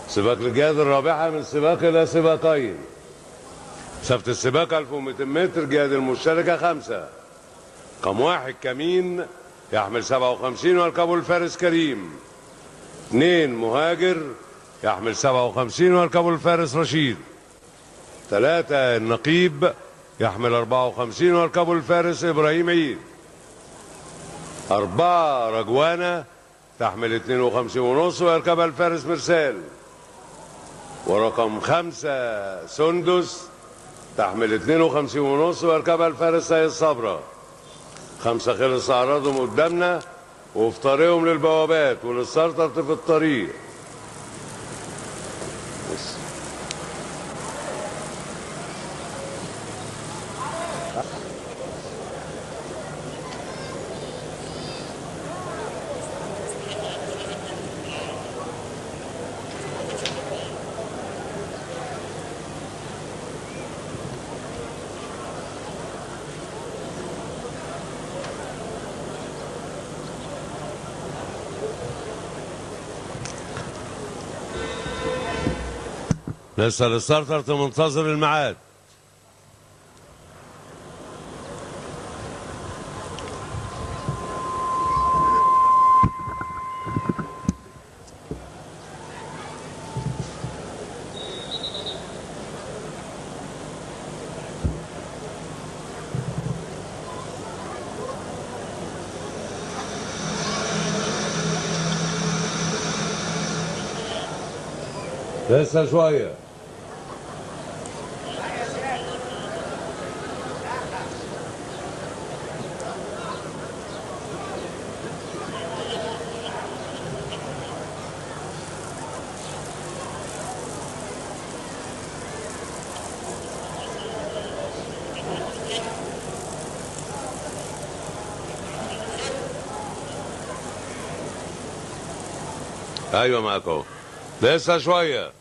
سباق الجهاد الرابحة من سباق إلى سباقين. مسافة السباق 1200 متر. جهاد المشتركة 5. رقم 1 كمين يحمل 57 ويركبه الفارس كريم. 2 مهاجر يحمل 57 ويركبه الفارس رشيد. 3 النقيب يحمل 54 ويركبه الفارس إبراهيم عيد. 4 رجوانة تحمل 52 ونص ويركبها الفارس مرسال. ورقم 5 سندس تحمل 52 ونص ويركبها الفارس سيد صبرا. 5 خلص أعراضهم قدامنا وفي طريقهم للبوابات وللسرطة في الطريق. لسه الستارتر منتظر الميعاد. لسه شوية. ايوه معاك اهو. لسه شويه.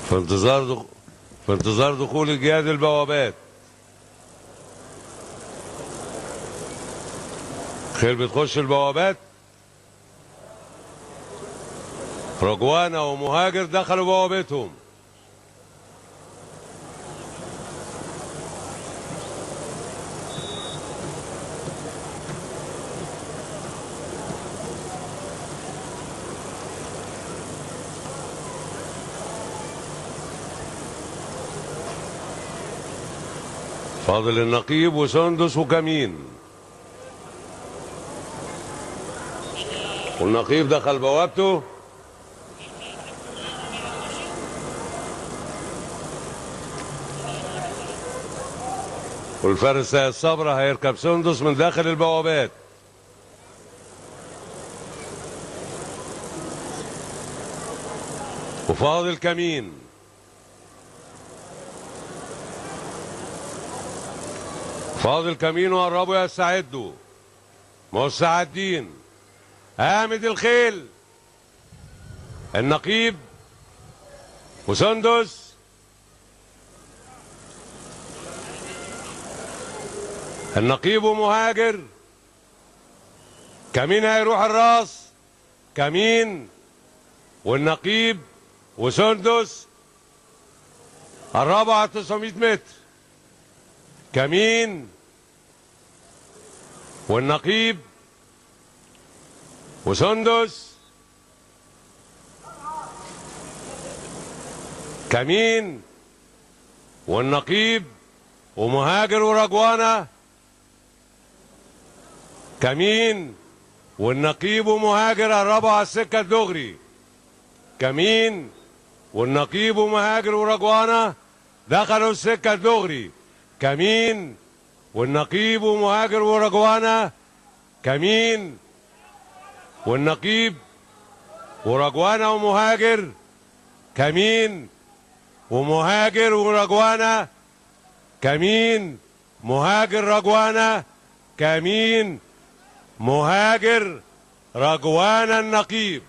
في انتظار دخول الجهاد البوابات. خيل بتخش البوابات. رجوانة ومهاجر دخلوا بوابتهم. فاضل النقيب وسندس وكمين. والنقيب دخل بوابته. والفارس سيد صبرا هيركب سندس من داخل البوابات. وفاضل كمين. فاضل كمين وقربوا يستعدوا. مستعدين. قامت الخيل. النقيب وسندس. النقيب ومهاجر. كمين هيروح الراس. كمين والنقيب وسندس قربوا على 900 متر. كمين والنقيب وسندس. كمين والنقيب ومهاجر ورجوانة. كمين والنقيب ومهاجر قربوا على السكة الدغري. كمين والنقيب ومهاجر ورجوانة دخلوا السكة الدغري. كمين والنقيب ومهاجر ورجوانة. كمين والنقيب ورجوانة ومهاجر كمين ومهاجر ورجوانة كمين مهاجر رجوانة كمين مهاجر رجوانة النقيب.